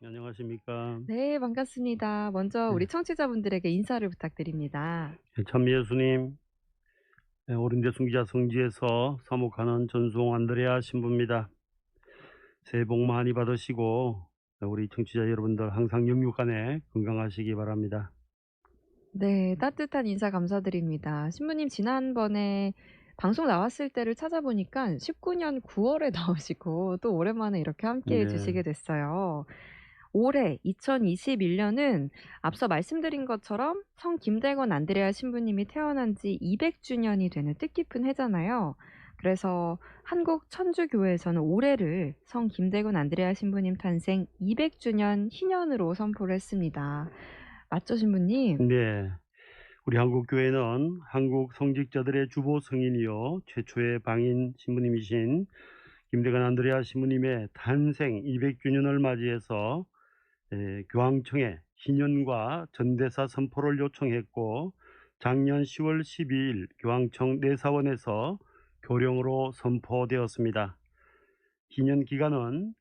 안녕하십니까. 네, 반갑습니다. 먼저 네. 우리 청취자분들에게 인사를 부탁드립니다. 참미예수님, 오른대 순기자 성지에서 사목하는 전송 안드레아 신부입니다. 새해 복 많이 받으시고 우리 청취자 여러분들 항상 영육간에 건강하시기 바랍니다. 네, 따뜻한 인사 감사드립니다. 신부님 지난번에 방송 나왔을 때를 찾아보니까 19년 9월에 나오시고 또 오랜만에 이렇게 함께해 네, 주시게 됐어요. 올해 2021년은 앞서 말씀드린 것처럼 성 김대건 안드레아 신부님이 태어난 지 200주년이 되는 뜻깊은 해잖아요. 그래서 한국 천주교회에서는 올해를 성 김대건 안드레아 신부님 탄생 200주년 희년으로 선포를 했습니다. 맞죠, 신부님? 네. 우리 한국 교회는 한국 성직자들의 주보 성인이요 최초의 방인 신부님이신 김대건 안드레아 신부님의 탄생 200주년을 맞이해서 교황청에 희년과 전대사 선포를 요청했고 작년 10월 12일 교황청 내사원에서 교령으로 선포되었습니다. 희년 기간은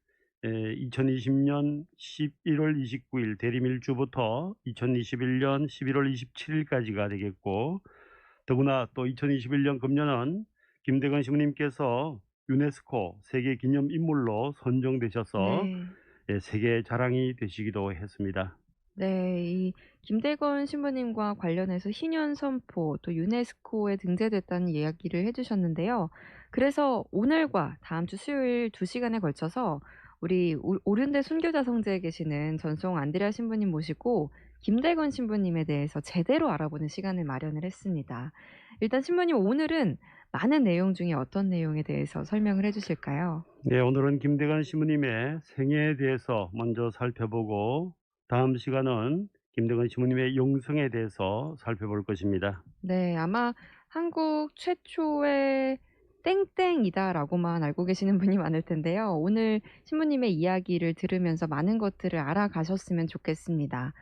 2020년 11월 29일 대리밀주부터 2021년 11월 27일까지가 되겠고, 더구나 또 2021년 금년은 김대건 신부님께서 유네스코 세계기념인물로 선정되셔서 네. 세계 자랑이 되시기도 했습니다. 네. 이 김대건 신부님과 관련해서 희년 선포 또 유네스코에 등재됐다는 이야기를 해 주셨는데요. 그래서 오늘과 다음 주 수요일 2 시간에 걸쳐서 우리 오륜대 순교자 성지에 계시는 전송 안드레아 신부님 모시고 김대건 신부님에 대해서 제대로 알아보는 시간을 마련을 했습니다. 일단 신부님 오늘은 많은 내용 중에 어떤 내용에 대해서 설명을 해 주실까요? 네, 오늘은 김대건 신부님의 생애에 대해서 먼저 살펴보고 다음 시간은 김대건 신부님의 영성에 대해서 살펴볼 것입니다. 네. 아마 한국 최초의 땡땡이다라고만 알고 계시는 분이 많을 텐데요. 오늘 신부님의 이야기를 들으면서 많은 것들을 알아가셨으면 좋겠습니다.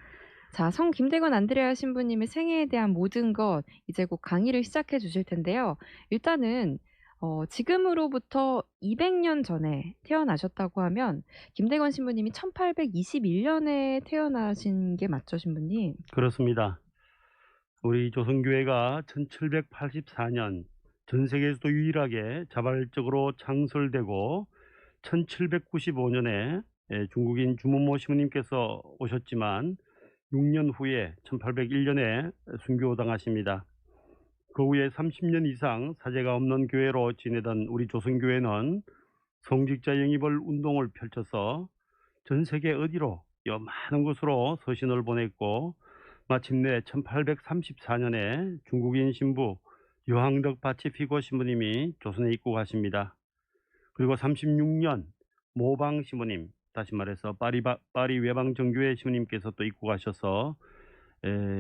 자, 성 김대건 안드레아 신부님의 생애에 대한 모든 것 이제 곧 강의를 시작해 주실 텐데요. 일단은 지금으로부터 200년 전에 태어나셨다고 하면 김대건 신부님이 1821 년에 태어나신 게 맞죠, 신부님? 그렇습니다. 우리 조선교회가 1784년 전 세계에서도 유일하게 자발적으로 창설되고 1795년에 중국인 주문모 신부님께서 오셨지만 6년 후에 1801년에 순교당하십니다. 그 후에 30년 이상 사제가 없는 교회로 지내던 우리 조선교회는 성직자 영입을 운동을 펼쳐서 전 세계 어디로 많은 곳으로 서신을 보냈고 마침내 1834년에 중국인 신부 여항덕 바치피고 신부님이 조선에 입국하십니다. 그리고 36년 모방 신부님, 다시 말해서 파리 외방 정교회 신부님께서 또 입국하셔서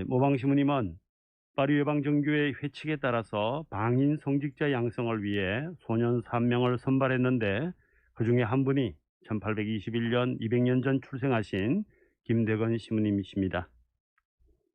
모방 신부님은 파리 외방 정교회 회칙에 따라서 방인 성직자 양성을 위해 소년 3명을 선발했는데 그 중에 한 분이 1821년 200년 전 출생하신 김대건 신부님이십니다.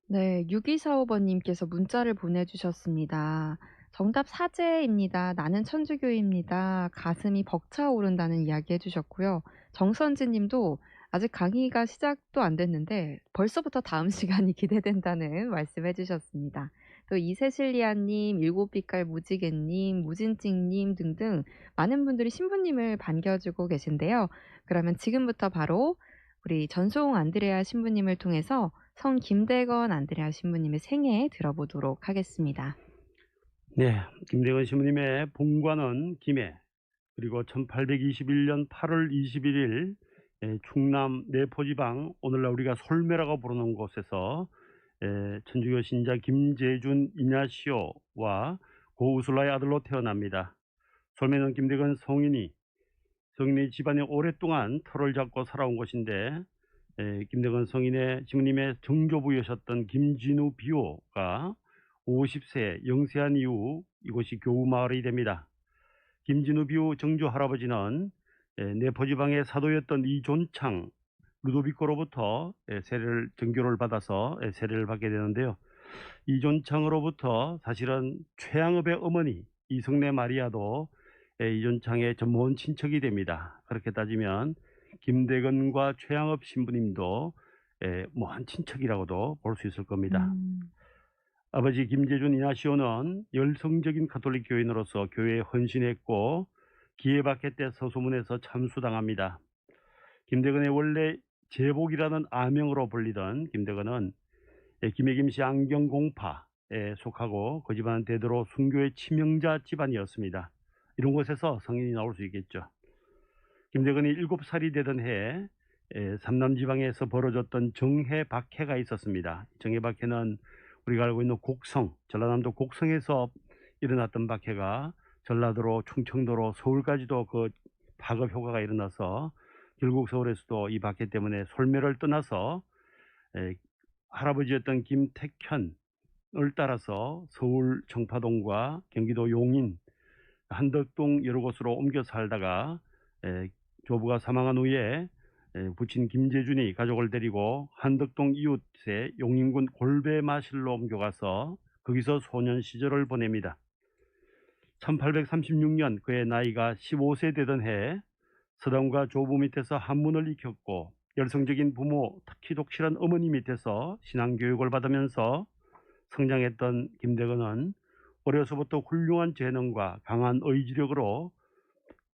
네. 6245 번님께서 문자를 보내주셨습니다. 정답 사제입니다. 나는 천주교입니다. 가슴이 벅차오른다는 이야기 해주셨고요. 정선진 님도 아직 강의가 시작도 안 됐는데 벌써부터 다음 시간이 기대된다는 말씀 해주셨습니다. 또 이세실리아 님, 일곱빛깔 무지개 님, 무진찡 님 등등 많은 분들이 신부님을 반겨주고 계신데요. 그러면 지금부터 바로 우리 전송 안드레아 신부님을 통해서 성 김대건 안드레아 신부님의 생애 들어보도록 하겠습니다. 네, 김대건 신부님의 본관은 김해, 그리고 1821년 8월 21일 충남 내포지방, 오늘날 우리가 솔매라고 부르는 곳에서 천주교 신자 김재준 이냐시오와 고우슬라의 아들로 태어납니다. 솔매는 김대건 성인이 집안에 오랫동안 터를 잡고 살아온 곳인데 김대건 성인의 신부님의 정조부여셨던 김진우 비호가 50세 영세한 이후 이곳이 교우 마을이 됩니다. 김진우 비호 정조 할아버지는 내포지방의 사도였던 이존창 루도비코로부터 정교를 받아서 세례를 받게 되는데요. 이존창으로부터 사실은 최양업의 어머니 이성래 마리아도 이존창의 전무원 친척이 됩니다. 그렇게 따지면 김대건과 최양업 신부님도 먼 친척이라고도 볼 수 있을 겁니다. 음. 아버지 김재준 이나시오는 열성적인 가톨릭 교인으로서 교회에 헌신했고 기회박해 때 서소문에서 참수당합니다. 김대건의 원래 제복이라는 아명으로 불리던 김대건은 김해김씨 안경공파에 속하고 그 집안은 대대로 순교의 치명자 집안이었습니다. 이런 곳에서 성인이 나올 수 있겠죠. 김대건이 7살이 되던 해 삼남지방에서 벌어졌던 정해박해가 있었습니다. 정해박해는 우리가 알고 있는 곡성, 전라남도 곡성에서 일어났던 박해가 전라도로 충청도로 서울까지도 그 파급 효과가 일어나서 결국 서울에서도 이 박해 때문에 솔매를 떠나서 할아버지였던 김택현을 따라서 서울 정파동과 경기도 용인, 한덕동 여러 곳으로 옮겨 살다가 조부가 사망한 후에 부친 김재준이 가족을 데리고 한덕동 이웃의 용인군 골배마실로 옮겨가서 거기서 소년 시절을 보냅니다. 1836년 그의 나이가 15세 되던 해 서당과 조부 밑에서 한문을 익혔고 열성적인 부모, 특히 독실한 어머니 밑에서 신앙교육을 받으면서 성장했던 김대건은 어려서부터 훌륭한 재능과 강한 의지력으로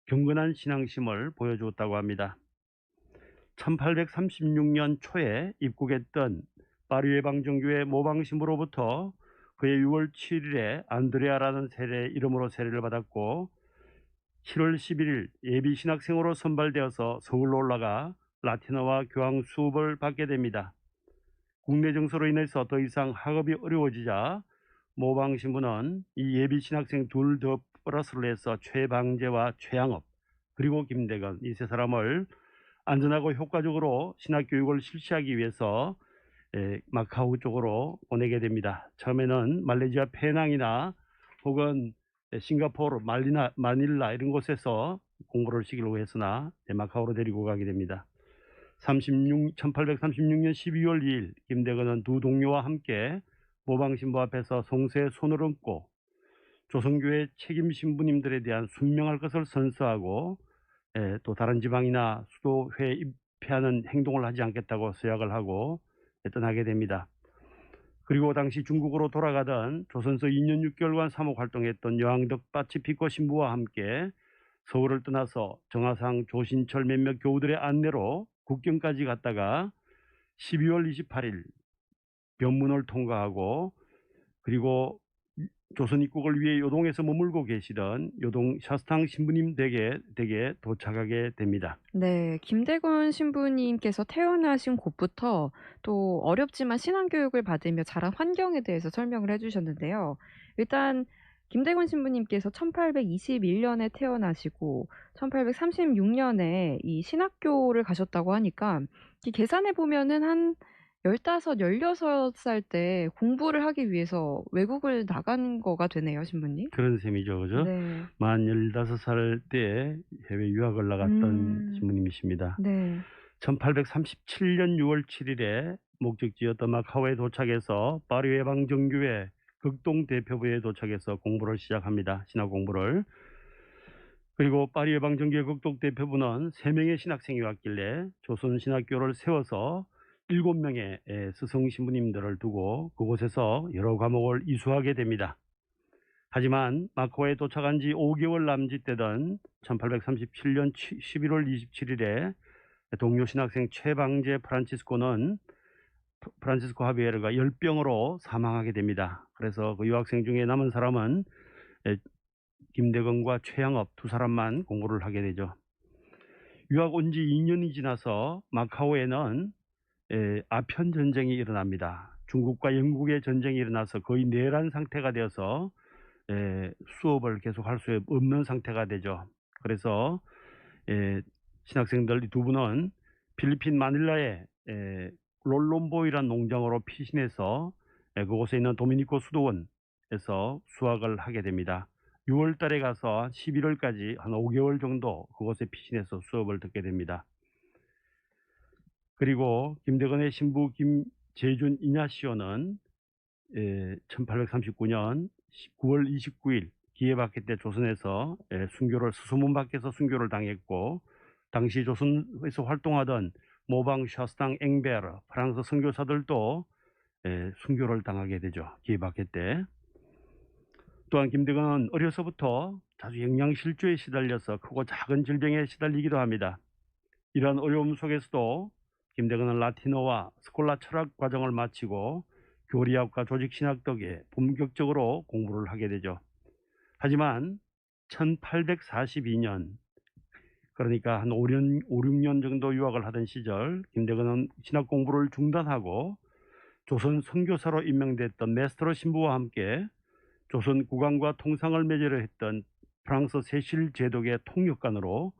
경건한 신앙심을 보여주었다고 합니다. 1836년 초에 입국했던 파리예방정교회 모방신부로부터 그의 6월 7일에 안드레아라는 이름으로 세례를 받았고 7월 11일 예비 신학생으로 선발되어서 서울로 올라가 라틴어와 교황 수업을 받게 됩니다. 국내 정서로 인해서 더 이상 학업이 어려워지자 모방 신부는 이 예비 신학생 둘 더 플러스를 해서 최방재와 최양업 그리고 김대건 이 세 사람을 안전하고 효과적으로 신학 교육을 실시하기 위해서 마카오 쪽으로 보내게 됩니다. 처음에는 말레이시아 페낭이나 혹은 싱가포르, 마닐라 이런 곳에서 공부를 시키려고 했으나 마카오로 데리고 가게 됩니다. 1836년 12월 2일 김대건은 두 동료와 함께 모방신부 앞에서 성세에 손을 얹고 조선교회 책임 신부님들에 대한 순명할 것을 선서하고 또 다른 지방이나 수도회에 입회하는 행동을 하지 않겠다고 서약을 하고 떠나게 됩니다. 그리고 당시 중국으로 돌아가던 조선서 2년 6개월간 사목 활동했던 여왕덕 파치피코 신부와 함께 서울을 떠나서 정하상, 조신철 몇몇 교우들의 안내로 국경까지 갔다가 12월 28일 변문을 통과하고 그리고 조선 입국을 위해 요동에서 머물고 계시던 요동 샤스탕 신부님 댁에 도착하게 됩니다. 네. 김대건 신부님께서 태어나신 곳부터 또 어렵지만 신앙교육을 받으며 자란 환경에 대해서 설명을 해 주셨는데요. 일단 김대건 신부님께서 1821년에 태어나시고 1836년에 이 신학교를 가셨다고 하니까 이 계산해 보면은 한 15, 16살 때 공부를 하기 위해서 외국을 나간 거가 되네요, 신부님. 그런 셈이죠, 그죠? 네. 만 15살 때 해외 유학을 나갔던 신부님이십니다. 네. 1837년 6월 7일에 목적지였던 마카오에 도착해서 파리 예방정교회 극동 대표부에 도착해서 공부를 시작합니다. 신학 공부를. 그리고 파리 예방정교회 극동 대표부는 3명의 신학생이 왔길래 조선 신학교를 세워서 7명의 스승 신부님들을 두고 그곳에서 여러 과목을 이수하게 됩니다. 하지만 마카오에 도착한 지 5개월 남짓되던 1837년 11월 27일에 동료 신학생 최방재 프란치스코 하비에르가 열병으로 사망하게 됩니다. 그래서 그 유학생 중에 남은 사람은 김대건과 최양업 두 사람만 공부를 하게 되죠. 유학 온 지 2년이 지나서 마카오에는 아편 전쟁이 일어납니다. 중국과 영국의 전쟁이 일어나서 거의 내란 상태가 되어서 수업을 계속할 수 없는 상태가 되죠. 그래서 신학생들 두 분은 필리핀 마닐라의 롤롬보이라는 농장으로 피신해서 그곳에 있는 도미니코 수도원에서 수학을 하게 됩니다. 6월 달에 가서 11월까지 한 5개월 정도 그곳에 피신해서 수업을 듣게 됩니다. 그리고 김대건의 신부 김재준 이냐시오는 1839년 9월 29일 기해박해 때 조선에서 순교를 수소문 밖에서 순교를 당했고 당시 조선에서 활동하던 모방 샤스탕 앵베르 프랑스 선교사들도 순교를 당하게 되죠. 기해박해 때. 또한 김대건은 어려서부터 자주 영양실조에 시달려서 크고 작은 질병에 시달리기도 합니다. 이러한 어려움 속에서도 김대건은 라틴어와 스콜라 철학 과정을 마치고 교리학과 조직신학 덕에 본격적으로 공부를 하게 되죠. 하지만 1842년, 그러니까 한 5년, 5, 6년 정도 유학을 하던 시절 김대건은 신학 공부를 중단하고 조선 선교사로 임명됐던 메스트로 신부와 함께 조선 국왕과 통상을 맺으려 했던 프랑스 세실 제독의 통역관으로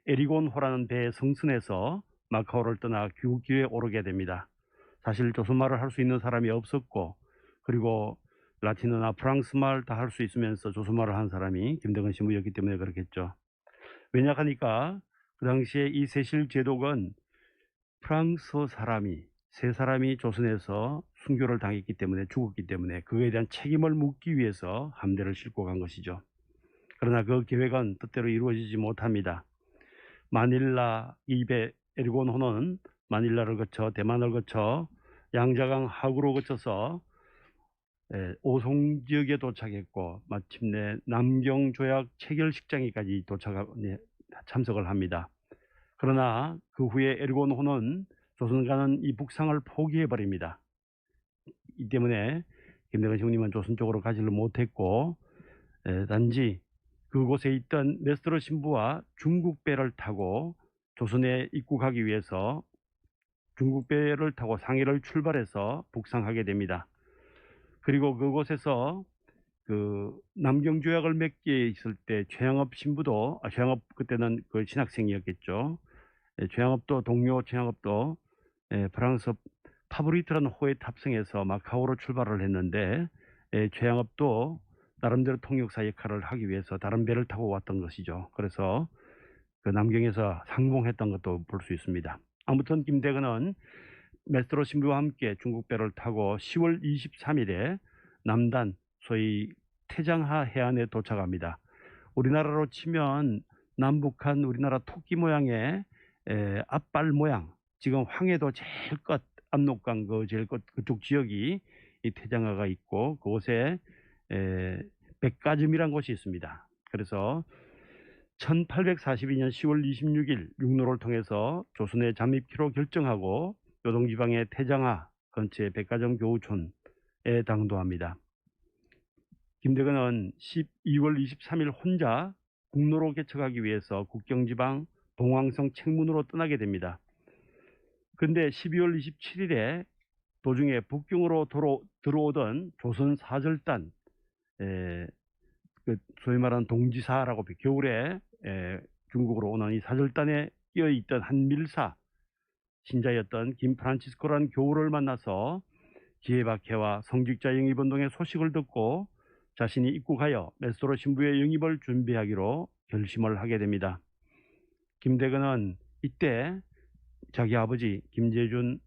에리곤호라는 배에 승선해서 마카오를 떠나 귀국기에 오르게 됩니다. 사실 조선말을 할 수 있는 사람이 없었고, 그리고 라틴어나 프랑스말 다 할 수 있으면서 조선말을 한 사람이 김대건 신부였기 때문에 그렇겠죠. 왜냐하니까 그 당시에 이 세실 제독은 프랑스 사람이 세 사람이 조선에서 순교를 당했기 때문에, 죽었기 때문에 그거에 대한 책임을 묻기 위해서 함대를 싣고 간 것이죠. 그러나 그 계획은 뜻대로 이루어지지 못합니다. 마닐라 이배 에리곤호는 마닐라를 거쳐 대만을 거쳐 양자강 하구로 거쳐서 오송 지역에 도착했고, 마침내 남경조약 체결식장에까지 참석을 합니다. 그러나 그 후에 에리곤호는 조선과는 이 북상을 포기해 버립니다. 이 때문에 김대건 형님은 조선 쪽으로 가지를 못했고, 단지 그곳에 있던 메스트로 신부와 중국배를 타고 조선에 입국하기 위해서 중국배를 타고 상해를 출발해서 북상하게 됩니다. 그리고 그곳에서 그 남경조약을 맺게 있을 때 최양업 신부도, 최양업 그때는 그 신학생이었겠죠. 최양업도, 동료 최양업도 프랑스 파브리트라는 호에 탑승해서 마카오로 출발을 했는데, 최양업도 나름대로 통역사 역할을 하기 위해서 다른 배를 타고 왔던 것이죠. 그래서 그 남경에서 상봉했던 것도 볼 수 있습니다. 아무튼 김대건은 메스트로 신부와 함께 중국배를 타고 10월 23일에 남단, 소위 태장하 해안에 도착합니다. 우리나라로 치면 남북한 우리나라 토끼 모양의 앞발 모양, 지금 황해도 제일 끝 압록강 그 제일 끝 그쪽 지역이 이 태장하가 있고, 그곳에 백가점이라는 곳이 있습니다. 그래서 1842년 10월 26일 육로를 통해서 조선에 잠입키로 결정하고 요동지방의 태장하 근처의 백가점 교우촌에 당도합니다. 김대건은 12월 23일 혼자 국로로 개척하기 위해서 국경지방 동황성 책문으로 떠나게 됩니다. 그런데 12월 27일에 도중에 북경으로 들어오던 조선 사절단, 그 소위 말하는 동지사라고 겨울에 중국으로 오는 이 사절단에 끼어 있던 한 밀사 신자였던 김 프란치스코라는 교우를 만나서 기해박해와 성직자 영입운동의 소식을 듣고 자신이 입국하여 메스트로 신부의 영입을 준비하기로 결심을 하게 됩니다. 김대건은 이때 자기 아버지 김재준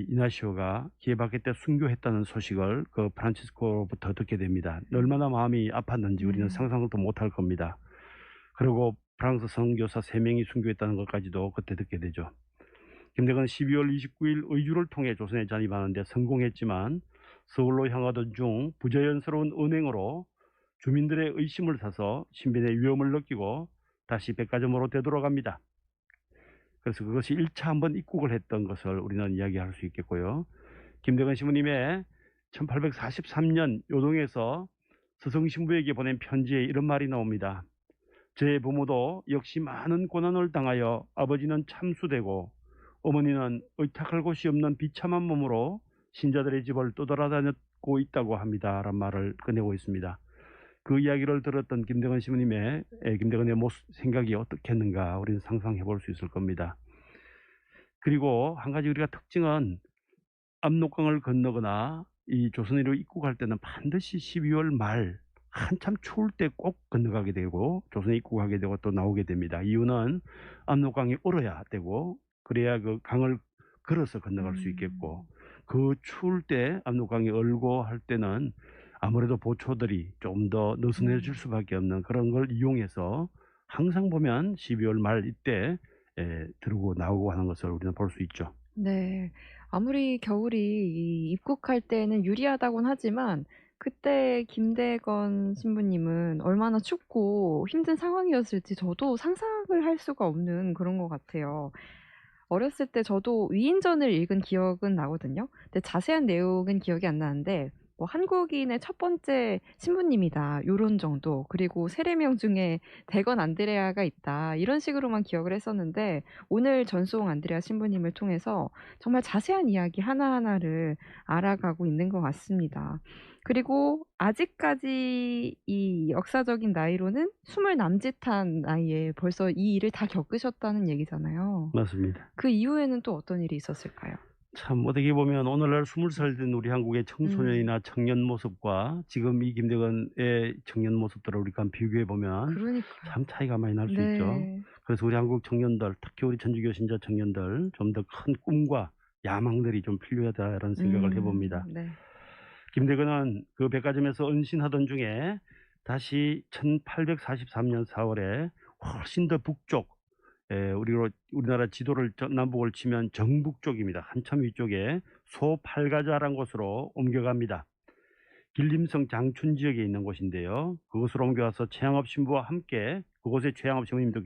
이나시오가 기해박해 때 순교했다는 소식을 그 프란치스코로부터 듣게 됩니다. 얼마나 마음이 아팠는지 우리는 상상도 못할 겁니다. 그리고 프랑스 선교사 3명이 순교했다는 것까지도 그때 듣게 되죠. 김대건은 12월 29일 의주를 통해 조선에 잔입하는데 성공했지만 서울로 향하던 중 부자연스러운 은행으로 주민들의 의심을 사서 신변의 위험을 느끼고 다시 백가점으로 되돌아갑니다. 그래서 그것이 1차 한번 입국을 했던 것을 우리는 이야기할 수 있겠고요. 김대건 신부님의 1843년 요동에서 스승 신부에게 보낸 편지에 이런 말이 나옵니다. 제 부모도 역시 많은 고난을 당하여 아버지는 참수되고 어머니는 의탁할 곳이 없는 비참한 몸으로 신자들의 집을 떠돌아다녔고 있다고 합니다. 라는 말을 꺼내고 있습니다. 그 이야기를 들었던 김대건 신부님의 김대건의 생각이 어떻겠는가 우리는 상상해 볼 수 있을 겁니다. 그리고 한 가지 우리가 특징은 압록강을 건너거나 이 조선으로 입국할 때는 반드시 12월 말 한참 추울 때 꼭 건너가게 되고 조선에 입국하게 되고 또 나오게 됩니다. 이유는 압록강이 얼어야 되고 그래야 그 강을 걸어서 건너갈 수 있겠고, 그 추울 때 압록강이 얼고 할 때는 아무래도 보초들이 좀 더 느슨해질 수밖에 없는 그런 걸 이용해서 항상 보면 12월 말 이때 들고 나오고 하는 것을 우리는 볼 수 있죠. 네. 아무리 겨울이 이 입국할 때는 유리하다곤 하지만 그때 김대건 신부님은 얼마나 춥고 힘든 상황이었을지 저도 상상을 할 수가 없는 그런 것 같아요. 어렸을 때 저도 위인전을 읽은 기억은 나거든요. 근데 자세한 내용은 기억이 안 나는데 뭐 "한국인의 첫 번째 신부님이다." 요런 정도. 그리고 "세례명 중에 대건 안드레아가 있다." 이런 식으로만 기억을 했었는데 오늘 전송 안드레아 신부님을 통해서 정말 자세한 이야기 하나하나를 알아가고 있는 것 같습니다. 그리고 아직까지 이 역사적인 나이로는 20 남짓한 나이에 벌써 이 일을 다 겪으셨다는 얘기잖아요. 맞습니다. 그 이후에는 또 어떤 일이 있었을까요? 참 어떻게 보면 오늘날 20살 된 우리 한국의 음. 청소년이나 청년 모습과 지금 이 김대건의 청년 모습들을 우리가 한번 비교해 보면 그러니까요. 참 차이가 많이 날 수 있죠. 네. 그래서 우리 한국 청년들, 특히 우리 천주교 신자 청년들 좀 더 큰 꿈과 야망들이 좀 필요하다라는 생각을 해 봅니다. 네. 김대건은 그 백화점에서 은신하던 중에 다시 1843년 4월에 훨씬 더 북쪽, 우리나라 지도를 남북을 치면 정북쪽입니다. 한참 위쪽에 소팔가자란 곳으로 옮겨갑니다. 길림성 장춘 지역에 있는 곳인데요. 그곳으로 옮겨와서 최양업 신부와 함께, 그곳에 최양업 신부님도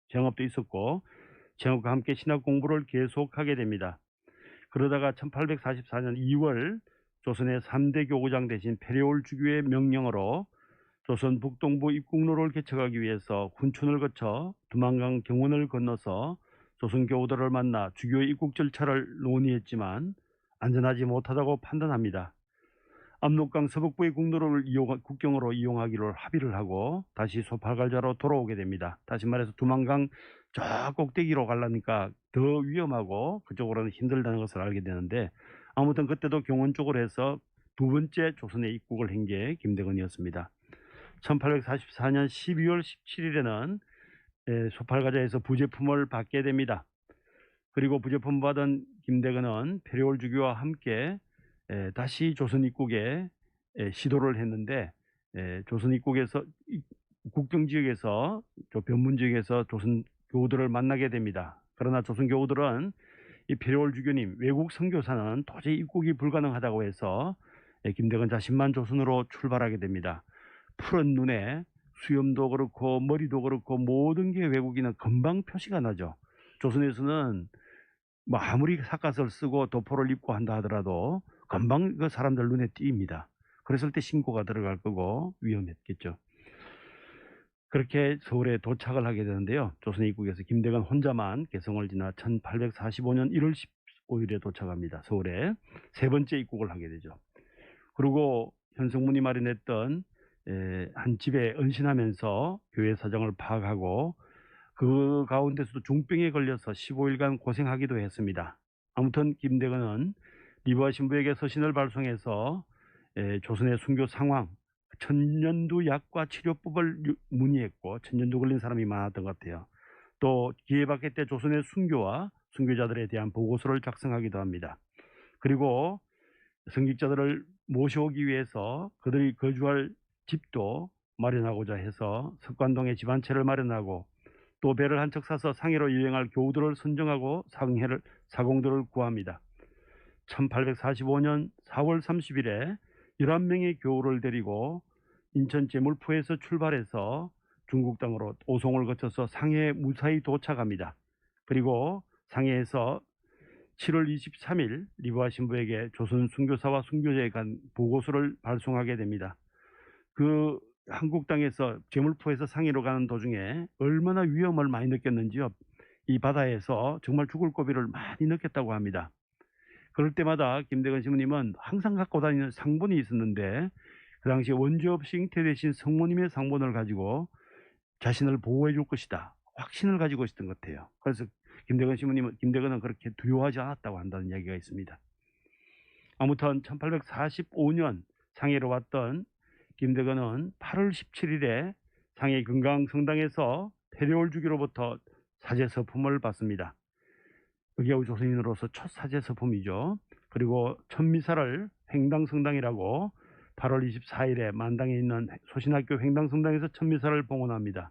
최양업도 있었고 최양업과 함께 신학 공부를 계속하게 됩니다. 그러다가 1844년 2월 조선의 3대 교구장 대신 페레올 주교의 명령으로 조선 북동부 입국로를 개척하기 위해서 훈춘을 거쳐 두만강 경원을 건너서 조선 교우들을 만나 주교의 입국 절차를 논의했지만 안전하지 못하다고 판단합니다. 압록강 서북부의 국경으로 이용하기로 합의를 하고 다시 소팔갈자로 돌아오게 됩니다. 다시 말해서 두만강 저 꼭대기로 가려니까 더 위험하고 그쪽으로는 힘들다는 것을 알게 되는데, 아무튼 그때도 경원 쪽으로 해서 두 번째 조선에 입국을 한 게 김대건이었습니다. 1844년 12월 17일에는 소팔가자에서 부제품을 받게 됩니다. 그리고 부제품 받은 김대건은 페레올 주교와 함께 다시 조선 입국에 시도를 했는데, 조선 입국에서 국경 지역에서 저 변문 지역에서 조선 교우들을 만나게 됩니다. 그러나 조선 교우들은 이 페레올 주교님 외국 선교사는 도저히 입국이 불가능하다고 해서 김대건 자신만 조선으로 출발하게 됩니다. 푸른 눈에 수염도 그렇고 머리도 그렇고 모든 게 외국인은 금방 표시가 나죠. 조선에서는 뭐 아무리 삿갓을 쓰고 도포를 입고 한다 하더라도 금방 그 사람들 눈에 띕니다. 그랬을 때 신고가 들어갈 거고 위험했겠죠. 그렇게 서울에 도착을 하게 되는데요. 조선 입국에서 김대건 혼자만 개성을 지나 1845년 1월 15일에 도착합니다. 서울에 세 번째 입국을 하게 되죠. 그리고 현성문이 마련했던 한 집에 은신하면서 교회 사정을 파악하고 그 가운데서도 중병에 걸려서 15일간 고생하기도 했습니다. 아무튼 김대건은 리브아 신부에게 서신을 발송해서 조선의 순교 상황, 천년두 약과 치료법을 문의했고, 천년두 걸린 사람이 많았던 것 같아요. 또 기회받게 때 조선의 순교와 순교자들에 대한 보고서를 작성하기도 합니다. 그리고 성직자들을 모셔오기 위해서 그들이 거주할 집도 마련하고자 해서 석관동에 집 한 채를 마련하고, 또 배를 한 척 사서 상해로 여행할 교우들을 선정하고 사공들을 구합니다. 1845년 4월 30일에 11명의 교우를 데리고 인천 제물포에서 출발해서 중국 땅으로 오송을 거쳐서 상해에 무사히 도착합니다. 그리고 상해에서 7월 23일 리브아 신부에게 조선 순교사와 순교자에 간 보고서를 발송하게 됩니다. 그 한국 땅에서 제물포에서 상해로 가는 도중에 얼마나 위험을 많이 느꼈는지요. 이 바다에서 정말 죽을 고비를 많이 느꼈다고 합니다. 그럴 때마다 김대건 신부님은 항상 갖고 다니는 상본이 있었는데, 그 당시에 원죄 없이 잉태되신 성모님의 상본을 가지고 자신을 보호해 줄 것이다 확신을 가지고 있었던 것 같아요. 그래서 김대건은 그렇게 두려워하지 않았다고 한다는 이야기가 있습니다. 아무튼 1845년 상해로 왔던 김대건은 8월 17일에 상해 금강성당에서 페레올 주교로부터 사제 서품을 받습니다. 그게 조선인으로서 첫 사제 서품이죠. 그리고 첫 미사를 횡당성당이라고 8월 24일에 만당에 있는 소신학교 횡당성당에서 첫 미사를 봉헌합니다.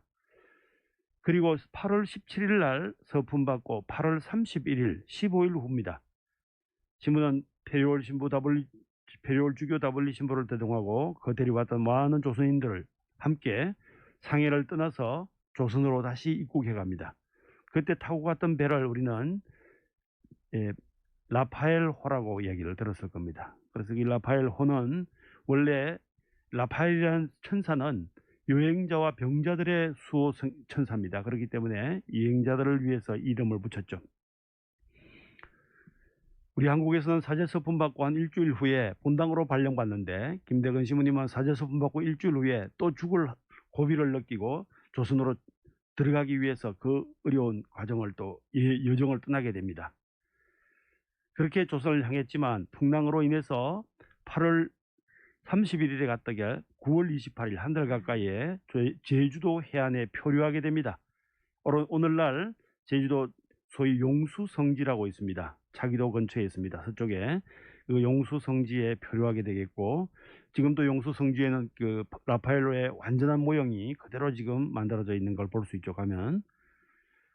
그리고 8월 17일 날 서품 받고 8월 31일 15일 후입니다. 신부는 페리올 주교 WD 신부를 대동하고 그 데려왔던 많은 조선인들을 함께 상해를 떠나서 조선으로 다시 입국해 갑니다. 그때 타고 갔던 배를 우리는 라파엘호라고 얘기를 들었을 겁니다. 그래서 이 라파엘호는 원래 라파엘이라는 천사는 여행자와 병자들의 수호 천사입니다. 그렇기 때문에 여행자들을 위해서 이름을 붙였죠. 우리 한국에서는 사제서품 받고 한 일주일 후에 본당으로 발령받는데 김대건 신부님은 사제서품 받고 일주일 후에 또 죽을 고비를 느끼고 조선으로 들어가기 위해서 그 어려운 과정을 또 여정을 떠나게 됩니다. 그렇게 조선을 향했지만 풍랑으로 인해서 8월 31일에 갔다가 9월 28일 한 달 가까이에 제주도 해안에 표류하게 됩니다. 오늘날 제주도 소위 용수성지라고 있습니다. 자기도 근처에 있습니다. 서쪽에 그 용수성지에 표류하게 되겠고, 지금도 용수성지에는 그 라파엘로의 완전한 모형이 그대로 지금 만들어져 있는 걸 볼 수 있죠. 가면.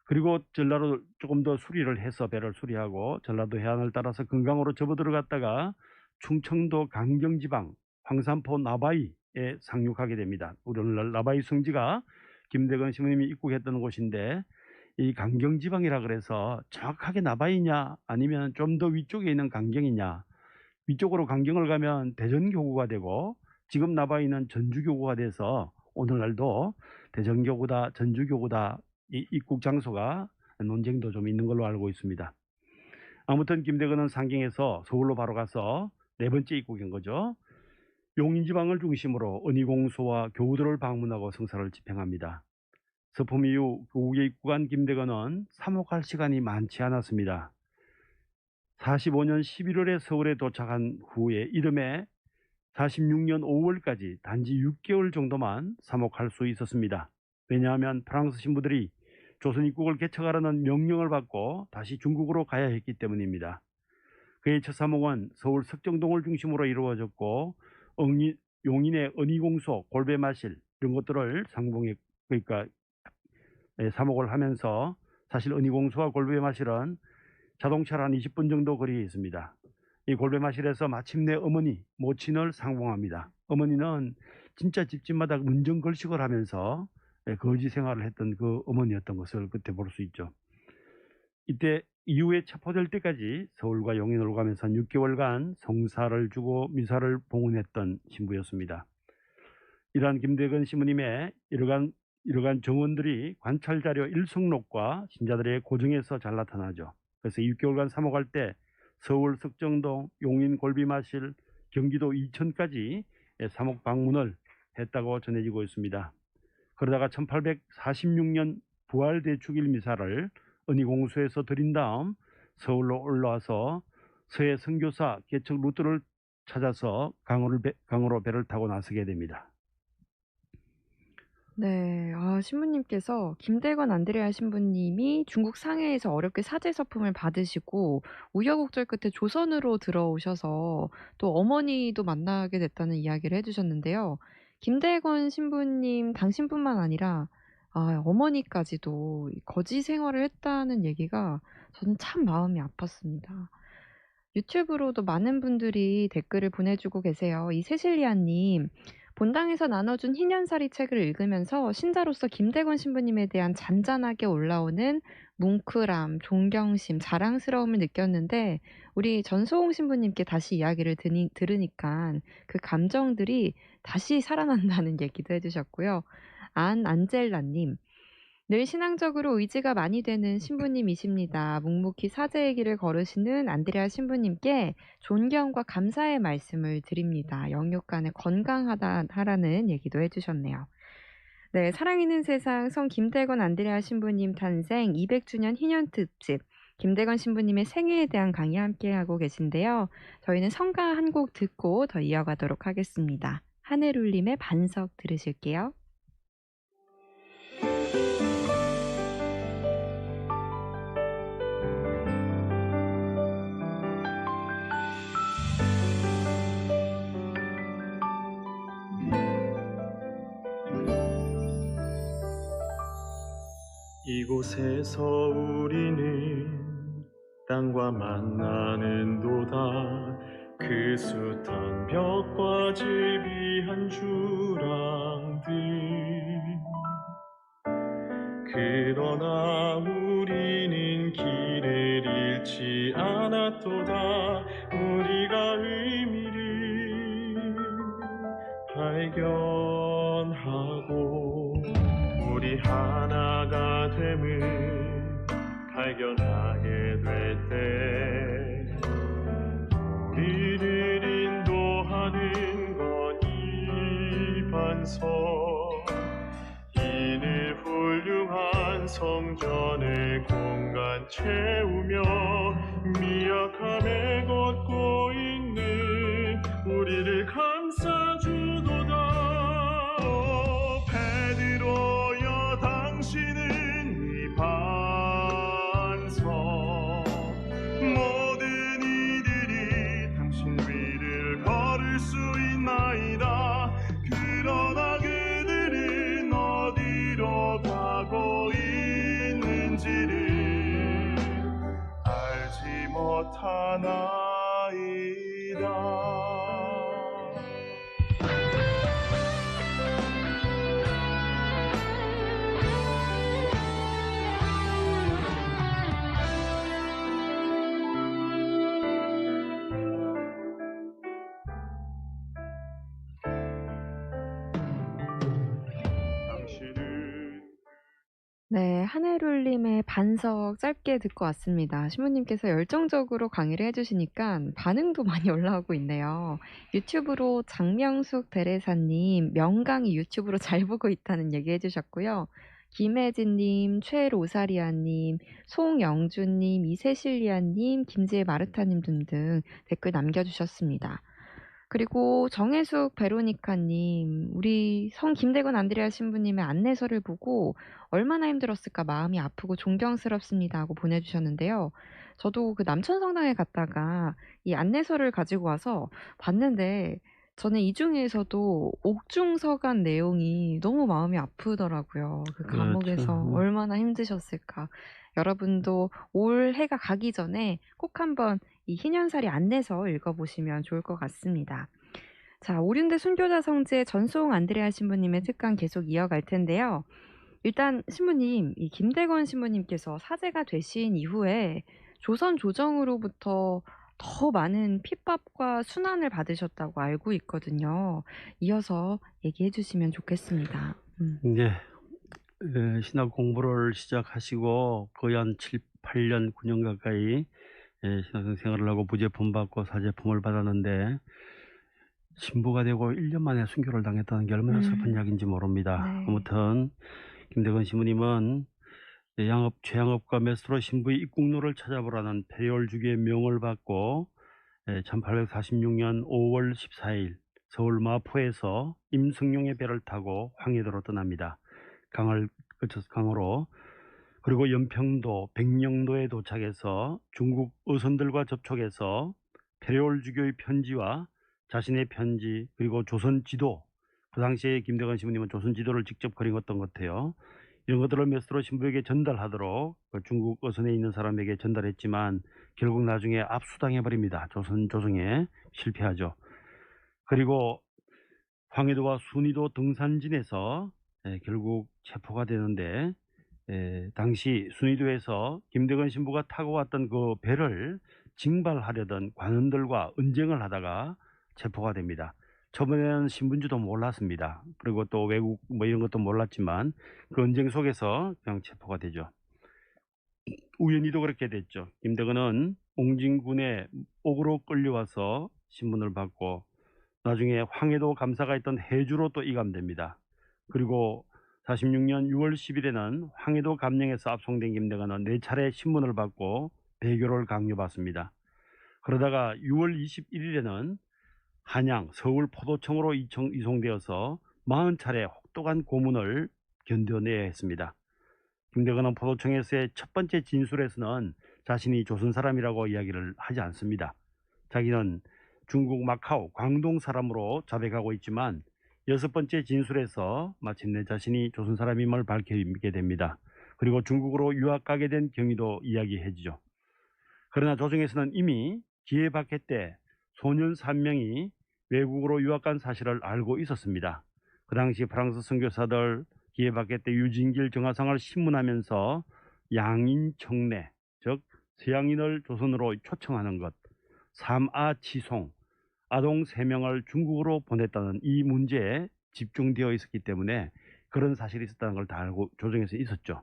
그리고 전라도 조금 더 수리를 해서 배를 수리하고 전라도 해안을 따라서 금강으로 접어 들어갔다가 충청도 강정지방 황산포 나바이에 상륙하게 됩니다. 오늘날 나바이 성지가 김대건 신부님이 입국했던 곳인데, 이 강경지방이라 그래서 정확하게 나바이냐 아니면 좀 더 위쪽에 있는 강경이냐, 위쪽으로 강경을 가면 대전교구가 되고 지금 나바이는 전주교구가 돼서 오늘날도 대전교구다 전주교구다 이 입국 장소가 논쟁도 좀 있는 걸로 알고 있습니다. 아무튼 김대건은 상경에서 서울로 바로 가서 네 번째 입국인 거죠. 용인지방을 중심으로 은희공소와 교우들을 방문하고 성사를 집행합니다. 서품 이후 교우에 입국한 김대건은 사목할 시간이 많지 않았습니다. 45년 11월에 서울에 도착한 후에 이듬해 46년 5월까지 단지 6개월 정도만 사목할 수 있었습니다. 왜냐하면 프랑스 신부들이 조선 입국을 개척하라는 명령을 받고 다시 중국으로 가야 했기 때문입니다. 그의 첫 사목은 서울 석정동을 중심으로 이루어졌고 용인의 은희공소, 골배마실 이런 것들을 그러니까 사목을 하면서, 사실 은희공소와 골배마실은 자동차로 한 20분 정도 거리에 있습니다. 이 골배마실에서 마침내 모친을 상봉합니다. 어머니는 진짜 집집마다 문정걸식을 하면서 거지 생활을 했던 그 어머니였던 것을 그때 볼 수 있죠. 이때 이후에 체포될 때까지 서울과 용인을 가면서 6개월간 성사를 주고 미사를 봉헌했던 신부였습니다. 이러한 김대건 신부님의 이러한 정원들이 관찰자료 일성록과 신자들의 고증에서 잘 나타나죠. 그래서 6개월간 사목할 때 서울 석정동, 용인 골비마실, 경기도 이천까지 사목 방문을 했다고 전해지고 있습니다. 그러다가 1846년 부활대축일 미사를 은희공소에서 드린 다음 서울로 올라와서 서해 선교사 개척 루트를 찾아서 강으로 배를 타고 나서게 됩니다. 네. 신부님께서 김대건 안드레아 신부님이 중국 상해에서 어렵게 사제서품을 받으시고 우여곡절 끝에 조선으로 들어오셔서 또 어머니도 만나게 됐다는 이야기를 해 주셨는데요. 김대건 신부님 당신뿐만 아니라 어머니까지도 이 거지 생활을 했다는 얘기가 저는 참 마음이 아팠습니다. 유튜브로도 많은 분들이 댓글을 보내주고 계세요. 이 세실리아 님, 본당에서 나눠준 희년사리 책을 읽으면서 신자로서 김대건 신부님에 대한 잔잔하게 올라오는 뭉클함, 존경심, 자랑스러움을 느꼈는데 우리 전소홍 신부님께 다시 이야기를 들으니까 그 감정들이 다시 살아난다는 얘기도 해주셨고요. 안젤라님, 늘 신앙적으로 의지가 많이 되는 신부님이십니다. 묵묵히 사제의 길을 걸으시는 안드레아 신부님께 존경과 감사의 말씀을 드립니다. 영육간에 건강하라는 얘기도 해주셨네요. 네, 사랑있는 세상 성 김대건 안드레아 신부님 탄생 200주년 희년 특집 김대건 신부님의 생애에 대한 강의 함께하고 계신데요. 저희는 성가 한 곡 듣고 더 이어가도록 하겠습니다. 하늘울림의 반석 들으실게요. 이곳에서 우리는 땅과 만나는도다. 그 숱한 벽과 질비한 주랑들, 그러나 우리는 길을 잃지 않았도다. 우리가 의미를 발견하고 우리 하나가 됨을 발견하게 될 때, 우리를 인도하는 건 이 반석, 이는 훌륭한 성전의 공간 채우며 미약함에 걷고 있는 우리를 감싸주도다. 오 베드로여, 당신은 이 반석, 모든 이들이 당신 위를 걸을 수 있나이다. 그러나 그들은 어디로 가고 있는지를 알지 못하나이다. 당신은 네, 한혜룰님의 반석 짧게 듣고 왔습니다. 신부님께서 열정적으로 강의를 해주시니까 반응도 많이 올라오고 있네요. 유튜브로 장명숙 베레사님, 명강의 유튜브로 잘 보고 있다는 얘기 해주셨고요. 김혜진님, 최로사리아님, 송영주님, 이세실리아님, 김지혜 마르타님 등등 댓글 남겨주셨습니다. 그리고 정혜숙 베로니카님, 우리 성 김대건 안드레아 신부님의 안내서를 보고 얼마나 힘들었을까 마음이 아프고 존경스럽습니다 하고 보내주셨는데요. 저도 그 남천성당에 갔다가 이 안내서를 가지고 와서 봤는데 저는 이 중에서도 옥중서간 내용이 너무 마음이 아프더라고요. 그 감옥에서 그렇죠. 얼마나 힘드셨을까. 여러분도 올 해가 가기 전에 꼭 한번 이 희년사리 안내서 읽어보시면 좋을 것 같습니다. 자, 오륜대 순교자 성지의 전송 안드레아 신부님의 특강 계속 이어갈 텐데요. 일단 신부님, 이 김대건 신부님께서 사제가 되신 이후에 조선 조정으로부터 더 많은 핍박과 순환을 받으셨다고 알고 있거든요. 이어서 얘기해 주시면 좋겠습니다. 이제 신학 공부를 시작하시고 거의 한 7, 8년, 9년 가까이 신학생 생활을 하고 부제품 받고 사제품을 받았는데, 신부가 되고 1년 만에 순교를 당했다는 게 얼마나 슬픈 이야기인지 모릅니다. 네. 아무튼 김대건 신부님은 최양업과 메스트로 신부의 입국로를 찾아보라는 페리올 주교의 명을 받고 1846년 5월 14일 서울 마포에서 임승용의 배를 타고 황해도로 떠납니다. 강을 거쳐서 강으로, 그리고 연평도, 백령도에 도착해서 중국 어선들과 접촉해서 페리올 주교의 편지와 자신의 편지, 그리고 조선 지도, 그 당시에 김대건 신부님은 조선 지도를 직접 그리었던 것 같아요. 이런 것들을 메스트로 신부에게 전달하도록 중국 어선에 있는 사람에게 전달했지만 결국 나중에 압수당해버립니다. 조정에 실패하죠. 그리고 황해도와 순이도 등산진에서 결국 체포가 되는데, 당시 순이도에서 김대건 신부가 타고 왔던 그 배를 징발하려던 관원들과 언쟁을 하다가 체포가 됩니다. 처음에는 신분지도 몰랐습니다. 그리고 또 외국 뭐 이런 것도 몰랐지만 그 언쟁 속에서 그냥 체포가 되죠. 우연히도 그렇게 됐죠. 김대건은 옹진군의 옥으로 끌려와서 신분을 받고 나중에 황해도 감사가 있던 해주로 또 이감됩니다. 그리고 46년 6월 10일에는 황해도 감령에서 압송된 김대건은 4차례 신문을 받고 배교를 강요받습니다. 그러다가 6월 21일에는 한양, 서울 포도청으로 이송되어서 40차례 혹독한 고문을 견뎌내야 했습니다. 김대건은 포도청에서의 첫 번째 진술에서는 자신이 조선 사람이라고 이야기를 하지 않습니다. 자기는 중국 마카오, 광동 사람으로 자백하고 있지만 6번째 진술에서 마침내 자신이 조선 사람임을 밝히게 됩니다. 그리고 중국으로 유학 가게 된 경위도 이야기해주죠. 그러나 조정에서는 이미 기해박해 때 소년 3명이 외국으로 유학 간 사실을 알고 있었습니다. 그 당시 프랑스 선교사들 기해박해 때 유진길 정화상을 신문하면서 양인 청례, 즉 서양인을 조선으로 초청하는 것, 삼아 치송, 아동 3명을 중국으로 보냈다는 이 문제에 집중되어 있었기 때문에 그런 사실이 있었다는 걸 다 알고 조정에서 있었죠.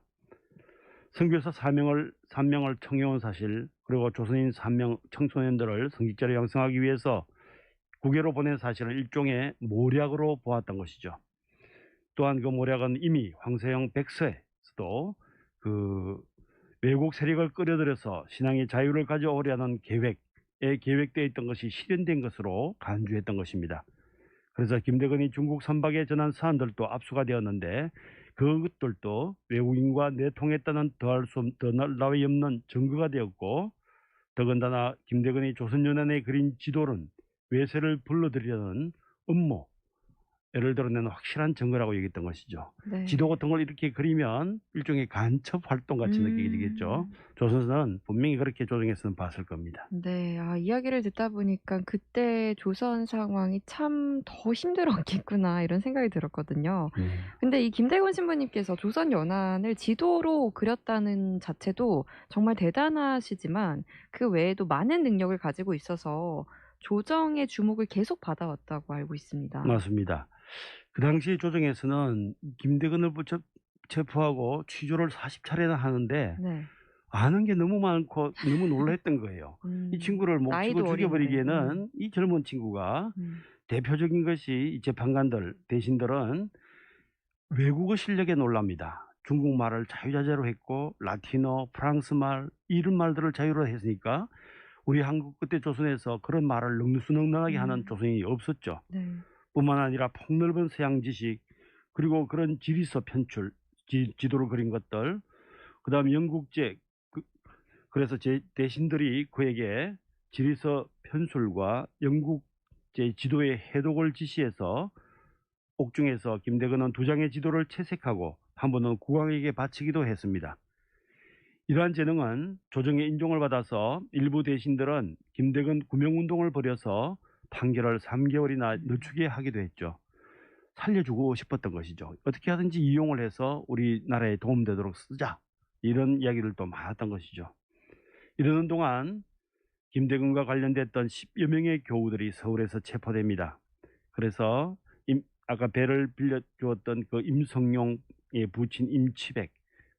선교사 3명을 청해온 사실, 그리고 조선인 3명 청소년들을 성직자로 양성하기 위해서 국외로 보낸 사실을 일종의 모략으로 보았던 것이죠. 또한 그 모략은 이미 황세영 백서에서도 그 외국 세력을 끌어들여서 신앙의 자유를 가져오려는 계획되어 있던 것이 실현된 것으로 간주했던 것입니다. 그래서 김대건이 중국 선박에 전한 사안들도 압수가 되었는데 그것들도 외국인과 내통했다는 더할 나위 없는 증거가 되었고, 더군다나 김대건이 조선연안에 그린 지도는 외세를 불러들이려는 음모, 예를 들어내는 확실한 증거라고 얘기했던 것이죠. 네. 지도 같은 걸 이렇게 그리면 일종의 간첩 활동 같이 느껴지겠죠. 음. 조선은 분명히 그렇게 조정에서는 봤을 겁니다. 네. 이야기를 듣다 보니까 '그때 조선 상황이 참 더 힘들었겠구나.' 이런 생각이 들었거든요. 근데 이 김대건 신부님께서 조선 연안을 지도로 그렸다는 자체도 정말 대단하시지만 그 외에도 많은 능력을 가지고 있어서 조정의 주목을 계속 받아왔다고 알고 있습니다. 맞습니다. 그 당시 조정에서는 김대건을 체포하고 취조를 40차례나 하는데 네. 아는 게 너무 많고 너무 놀랐던 거예요. 이 친구를 목 치고 나이도 어린데. 죽여버리기에는 이 젊은 친구가 대표적인 것이 이 재판관들, 대신들은 외국어 실력에 놀랍니다. 중국말을 자유자재로 했고 라틴어, 프랑스말 이런 말들을 자유로 했으니까 우리 한국 그때 조선에서 그런 말을 능수능란하게 하는 조선인이 없었죠. 네. 뿐만 아니라 폭넓은 서양 지식, 그리고 그런 지리서 편출, 지도를 그린 것들, 그 다음에 영국제, 그래서 제 대신들이 그에게 지리서 편술과 영국제 지도의 해독을 지시해서 옥중에서 김대건은 2장의 지도를 채색하고 한 번은 국왕에게 바치기도 했습니다. 이러한 재능은 조정의 인종을 받아서 일부 대신들은 김대건 구명운동을 벌여서 판결을 3개월이나 늦추게 하기도 했죠. 살려주고 싶었던 것이죠. 어떻게 하든지 이용을 해서 우리나라에 도움되도록 쓰자, 이런 이야기들도 많았던 것이죠. 이러는 동안 김대건과 관련됐던 10여 명의 교우들이 서울에서 체포됩니다. 그래서 아까 배를 빌려주었던 그 임성용의 부친 임치백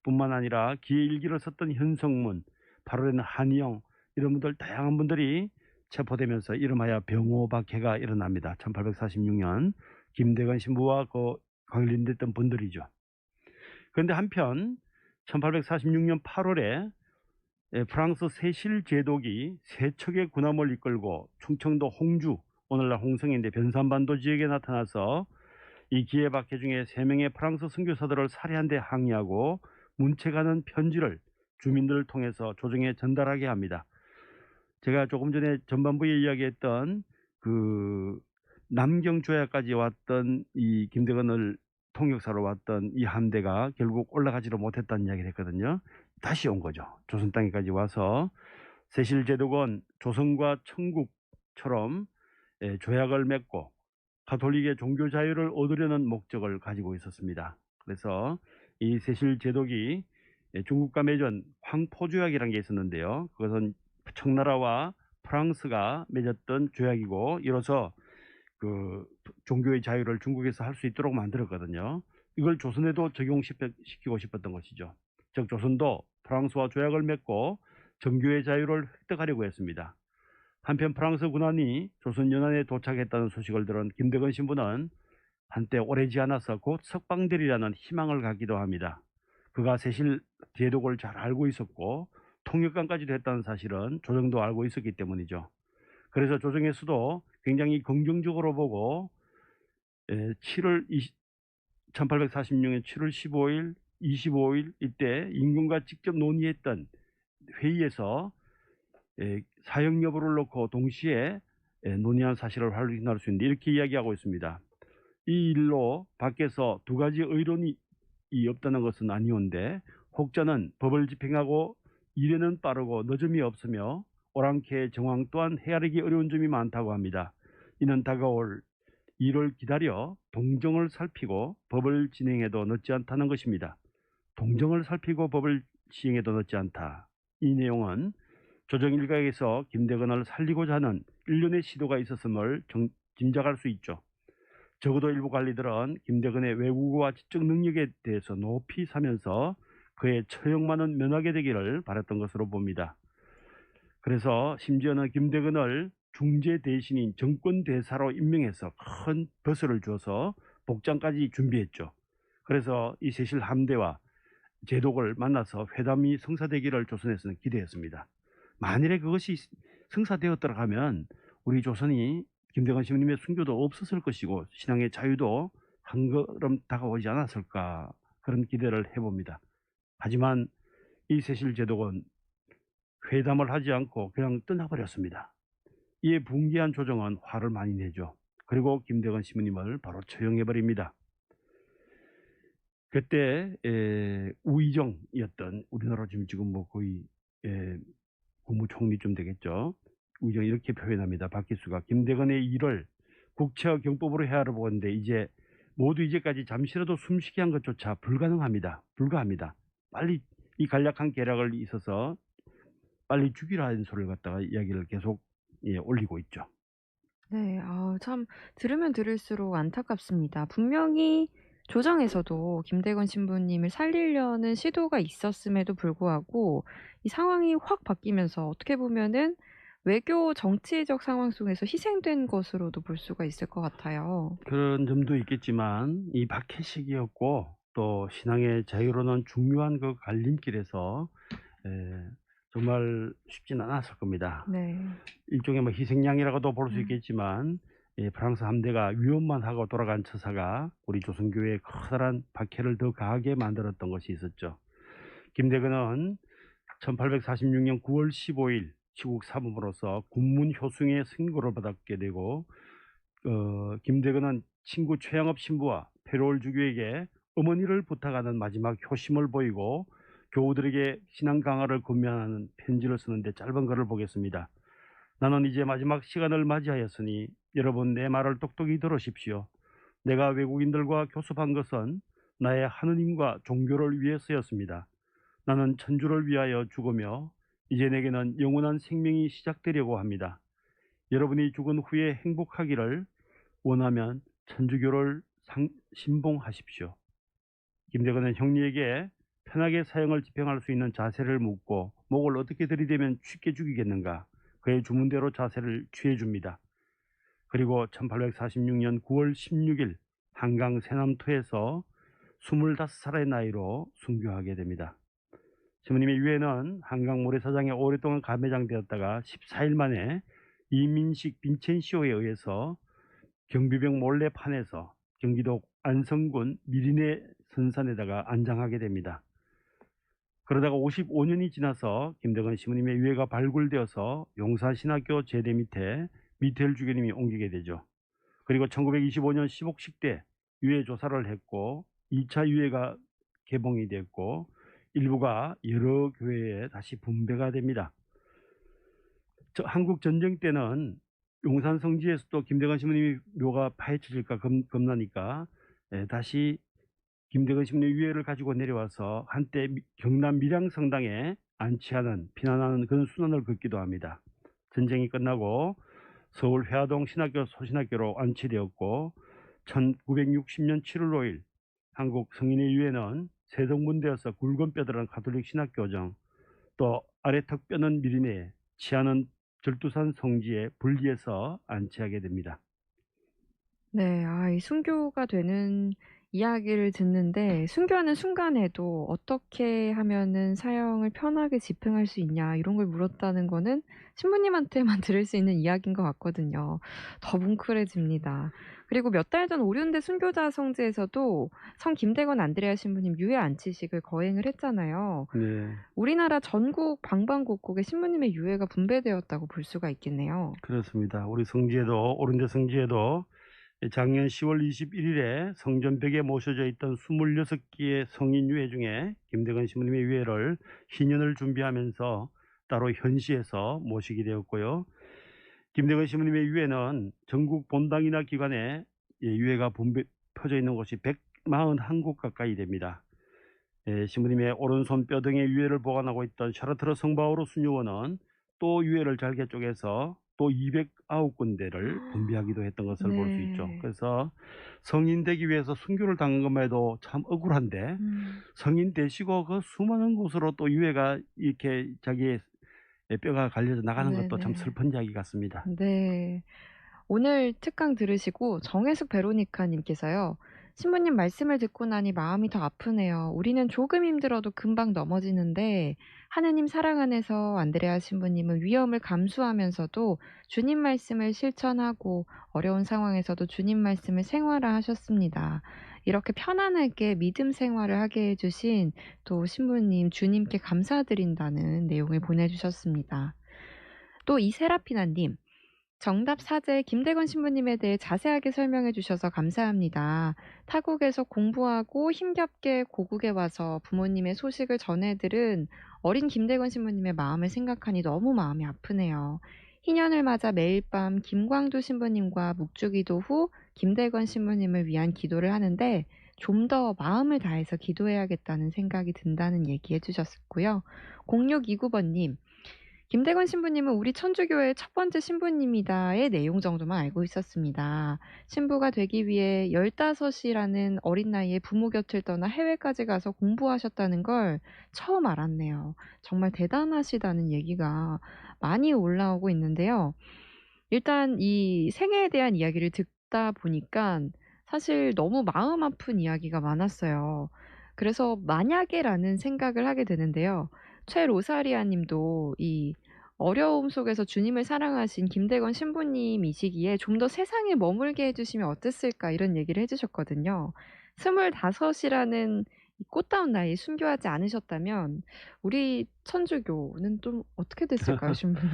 뿐만 아니라 기의 일기를 썼던 현성문, 8월에는 한의영, 이런 분들 다양한 분들이 체포되면서 이름하여 병호박해가 일어납니다. 1846년 김대건 신부와 그 관련됐던 분들이죠. 그런데 한편 1846년 8월에 프랑스 세실 제독이 세 척의 군함을 이끌고 충청도 홍주, 오늘날 홍성인데 변산반도 지역에 나타나서 이 기해박해 중에 3명의 프랑스 선교사들을 살해한 데 항의하고 문책하는 편지를 주민들을 통해서 조정에 전달하게 합니다. 제가 조금 전에 전반부에 이야기했던 그 남경조야까지 왔던 이 김대건을 통역사로 왔던 이 함대가 결국 올라가지를 못했다는 이야기를 했거든요. 다시 온 거죠. 조선 땅에까지 와서 세실 제독은 조선과 청국처럼 조약을 맺고 가톨릭의 종교 자유를 얻으려는 목적을 가지고 있었습니다. 그래서 이 세실 제독이 중국과 맺은 황포조약이라는 게 있었는데요. 그것은 청나라와 프랑스가 맺었던 조약이고, 이로써 그 종교의 자유를 중국에서 할 수 있도록 만들었거든요. 이걸 조선에도 적용시키고 싶었던 것이죠. 즉 조선도 프랑스와 조약을 맺고 정교의 자유를 획득하려고 했습니다. 한편 프랑스 군함이 조선 연안에 도착했다는 소식을 들은 김대건 신부는 한때 오래지 않아서 곧 석방되리라는 희망을 갖기도 합니다. 그가 세실 제독을 잘 알고 있었고 통역관까지도 했다는 사실은 조정도 알고 있었기 때문이죠. 그래서 조정에서도 굉장히 긍정적으로 보고 1846년 7월 15일, 25일 이때 임금과 직접 논의했던 회의에서 사형 여부를 놓고 동시에 논의한 사실을 확인할 수 있는데 이렇게 이야기하고 있습니다. 이 일로 밖에서 두 가지 의론이 없다는 것은 아니온데 혹자는 법을 집행하고 일에는 빠르고 늦음이 없으며 오랑캐의 정황 또한 헤아리기 어려운 점이 많다고 합니다. 이는 다가올 일을 기다려 동정을 살피고 법을 진행해도 늦지 않다는 것입니다. 동정을 살피고 법을 시행해도 늦지 않다. 이 내용은 조정 일각에서 김대건을 살리고자 하는 일련의 시도가 있었음을 짐작할 수 있죠. 적어도 일부 관리들은 김대건의 외국어와 지적 능력에 대해서 높이 사면서 그의 처형만은 면하게 되기를 바랐던 것으로 봅니다. 그래서 심지어는 김대건을 중재 대신인 정권 대사로 임명해서 큰 버스를 주어서 복장까지 준비했죠. 그래서 이 세실 함대와 제독을 만나서 회담이 성사되기를 조선에서는 기대했습니다. 만일에 그것이 성사되었더라 하면 우리 조선이 김대건 신부님의 순교도 없었을 것이고 신앙의 자유도 한 걸음 다가오지 않았을까, 그런 기대를 해봅니다. 하지만 이 세실 제독은 회담을 하지 않고 그냥 떠나버렸습니다. 이에 붕괴한 조정은 화를 많이 내죠. 그리고 김대건 신부님을 바로 처형해버립니다. 그때 우의정이었던, 우리나라 지금 뭐 거의 국무총리쯤 되겠죠. 우의정이 이렇게 표현합니다. 박기수가 김대건의 일을 국채와 경법으로 헤아려 보건데 이제 모두 이제까지 잠시라도 숨쉬게 한 것조차 불가합니다. 빨리 이 간략한 계략을 있어서 빨리 죽이라는 소리를 갖다가 이야기를 계속 올리고 있죠. 네. 참 들으면 들을수록 안타깝습니다. 분명히 조정에서도 김대건 신부님을 살리려는 시도가 있었음에도 불구하고 이 상황이 확 바뀌면서 어떻게 보면은 외교 정치적 상황 속에서 희생된 것으로도 볼 수가 있을 것 같아요. 그런 점도 있겠지만 이 박해식이었고 또 신앙의 자유로는 중요한 그 갈림길에서 정말 쉽진 않았을 겁니다. 네. 일종의 뭐 희생양이라고도 볼 수 있겠지만 프랑스 함대가 위협만 하고 돌아간 처사가 우리 조선교회에 커다란 박해를 더 가하게 만들었던 것이 있었죠. 김대건은 1846년 9월 15일 시국 사범으로서 군문 효승의 승고를 받게 되고 김대건은 친구 최양업 신부와 페로올 주교에게 어머니를 부탁하는 마지막 효심을 보이고 교우들에게 신앙 강화를 권면하는 편지를 쓰는데 짧은 글을 보겠습니다. 나는 이제 마지막 시간을 맞이하였으니 여러분 내 말을 똑똑히 들으십시오. 내가 외국인들과 교섭한 것은 나의 하느님과 종교를 위해서였습니다. 나는 천주를 위하여 죽으며 이제 내게는 영원한 생명이 시작되려고 합니다. 여러분이 죽은 후에 행복하기를 원하면 천주교를 신봉하십시오. 김대건은 형리에게 편하게 사형을 집행할 수 있는 자세를 묻고 목을 어떻게 들이대면 쉽게 죽이겠는가, 그의 주문대로 자세를 취해줍니다. 그리고 1846년 9월 16일 한강 세남토에서 25살의 나이로 순교하게 됩니다. 신부님의 유해는 한강 모래사장에 오랫동안 감매장되었다가 14일 만에 이민식 빈첸시오에 의해서 경비병 몰래 파내서 경기도 안성군 미리네 선산에다가 안장하게 됩니다. 그러다가 55년이 지나서 김대건 신부님의 유해가 발굴되어서 용산신학교 제대 밑에 미태일 주교님이 옮기게 되죠. 그리고 1925년 시복식 때 유해 조사를 했고 2차 유해가 개봉이 됐고 일부가 여러 교회에 다시 분배가 됩니다. 한국 전쟁 때는 용산 성지에서도 김대건 신부님이 묘가 파헤쳐질까 겁나니까 다시 김대건 신부님의 유해를 가지고 내려와서 한때 경남 밀양성당에 안치하는, 피난하는 그런 순환을 걷기도 합니다. 전쟁이 끝나고 서울 회화동 신학교 소신학교로 안치되었고 1960년 7월 5일 한국 성인의 유해는 세동문대에서 굵은 뼈들은 가톨릭 신학교정, 또 아래 턱뼈는 미리네, 치아는 절두산 성지에 분리해서 안치하게 됩니다. 네. 이 순교가 되는 이야기를 듣는데 순교하는 순간에도 어떻게 하면은 사형을 편하게 집행할 수 있냐 이런 걸 물었다는 거는 신부님한테만 들을 수 있는 이야기인 것 같거든요. 더 뭉클해집니다. 그리고 몇 달 전 오륜대 순교자 성지에서도 성 김대건 안드레아 신부님 유해 안치식을 거행을 했잖아요. 네, 우리나라 전국 방방곡곡에 신부님의 유해가 분배되었다고 볼 수가 있겠네요. 그렇습니다. 우리 성지에도, 오른대 성지에도 작년 10월 21일에 성전벽에 모셔져 있던 26개의 성인 유해 중에 김대건 신부님의 유해를 희년을 준비하면서 따로 현시해서 모시게 되었고요. 김대건 신부님의 유해는 전국 본당이나 기관에 유해가 퍼져 있는 곳이 141곳 가까이 됩니다. 신부님의 오른손 뼈등에 유해를 보관하고 있던 샤르트르 성바오로 순교원은 또 유해를 잘게 쪼개서 또 209군데를 분비하기도 했던 것을 볼 수 있죠. 네. 그래서 성인 되기 위해서 순교를 당한 것만 해도 참 억울한데 성인 되시고 그 수많은 곳으로 또 유해가 이렇게 자기의 뼈가 갈려져 나가는 것도 참 네네. 슬픈 이야기 같습니다. 네. 오늘 특강 들으시고 정혜숙 베로니카님께서요. 신부님 말씀을 듣고 나니 마음이 더 아프네요. 우리는 조금 힘들어도 금방 넘어지는데 하느님 사랑 안에서 안드레아 신부님은 위험을 감수하면서도 주님 말씀을 실천하고 어려운 상황에서도 주님 말씀을 생활화하셨습니다. 이렇게 편안하게 믿음 생활을 하게 해주신 또 신부님 주님께 감사드린다는 내용을 보내주셨습니다. 또 이세라피나님. 정답 사제 김대건 신부님에 대해 자세하게 설명해 주셔서 감사합니다. 타국에서 공부하고 힘겹게 고국에 와서 부모님의 소식을 전해들은 어린 김대건 신부님의 마음을 생각하니 너무 마음이 아프네요. 희년을 맞아 매일 밤 김광두 신부님과 묵주기도 후 김대건 신부님을 위한 기도를 하는데 좀 더 마음을 다해서 기도해야겠다는 생각이 든다는 얘기 해주셨고요. 0629번님. 김대건 신부님은 우리 천주교의 첫 번째 신부님이다의 내용 정도만 알고 있었습니다. 신부가 되기 위해 15이라는 어린 나이에 부모 곁을 떠나 해외까지 가서 공부하셨다는 걸 처음 알았네요. 정말 대단하시다는 얘기가 많이 올라오고 있는데요. 일단 이 생애에 대한 이야기를 듣다 보니까 사실 너무 마음 아픈 이야기가 많았어요. 그래서 만약에라는 생각을 하게 되는데요. 최로사리아 님도 이 어려움 속에서 주님을 사랑하신 김대건 신부님이시기에 좀 더 세상에 머물게 해주시면 어땠을까 이런 얘기를 해주셨거든요. 25이라는 이 꽃다운 나이에 순교하지 않으셨다면 우리 천주교는 좀 어떻게 됐을까요, 신부님?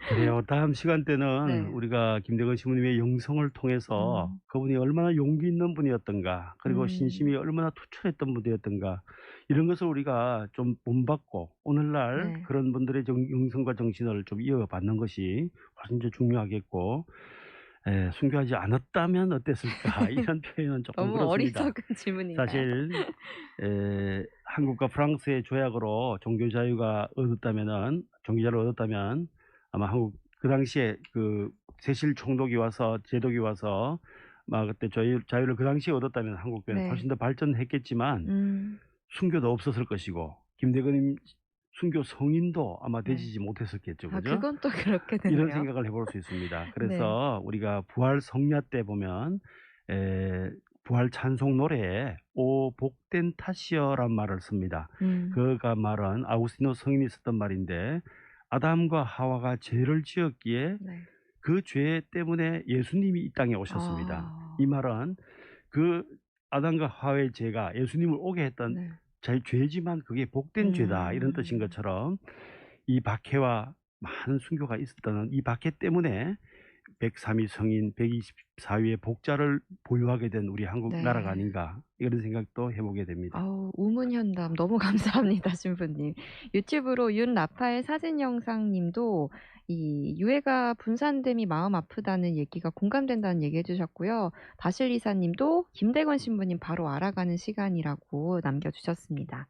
그래요. 다음 시간 때는 네. 우리가 김대건 신부님의 영성을 통해서 그분이 얼마나 용기 있는 분이었던가, 그리고 신심이 얼마나 투철했던 분이었던가, 이런 것을 우리가 좀 본받고 오늘날 네. 그런 분들의 영성과 정신을 좀 이어받는 것이 훨씬 더 중요하겠고, 순교하지 않았다면 어땠을까 이런 표현은 조금 너무 그렇습니다. 어리석은 질문인가요? 사실 한국과 프랑스의 조약으로 종교 자유가 종교자를 얻었다면 아마 한국 그 당시에 그 세실 총독이 와서 제독이 와서 막 그때 자유를 그 당시에 얻었다면 한국 교회는 네. 훨씬 더 발전했겠지만 순교도 없었을 것이고 김대건 순교 성인도 아마 네. 되지지 못했었겠죠, 아, 그죠? 그건 또 그렇게 되네요. 이런 생각을 해볼 수 있습니다. 그래서 우리가 부활 성야 때 보면 부활 찬송 노래에 오 복된 탓이여란 말을 씁니다. 그가 말은 아우구스티노 성인이 썼던 말인데 아담과 하와가 죄를 지었기에 네. 그 죄 때문에 예수님이 이 땅에 오셨습니다. 아. 이 말은 그 아담과 하와의 죄가 예수님을 오게 했던 네. 죄지만 그게 복된 죄다 이런 뜻인 것처럼 이 박해와 많은 순교가 있었다는 이 박해 때문에 103위 성인 124위의 복자를 보유하게 된 우리 한국 네. 나라가 아닌가 이런 생각도 해보게 됩니다. 아우, 우문현담 너무 감사합니다, 신부님. 유튜브로 윤라파엘 사진 영상님도 이 유해가 분산됨이 마음 아프다는 얘기가 공감된다는 얘기 해주셨고요. 바실리사님도 김대건 신부님 바로 알아가는 시간이라고 남겨주셨습니다.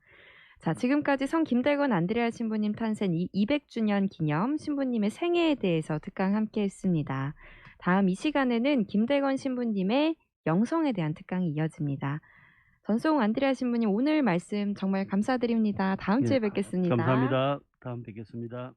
자, 지금까지 성 김대건 안드레아 신부님 탄생 200주년 기념 신부님의 생애에 대해서 특강 함께 했습니다. 다음 이 시간에는 김대건 신부님의 영성에 대한 특강이 이어집니다. 전송 안드레아 신부님 오늘 말씀 정말 감사드립니다. 다음 주에 뵙겠습니다. 감사합니다. 다음 뵙겠습니다.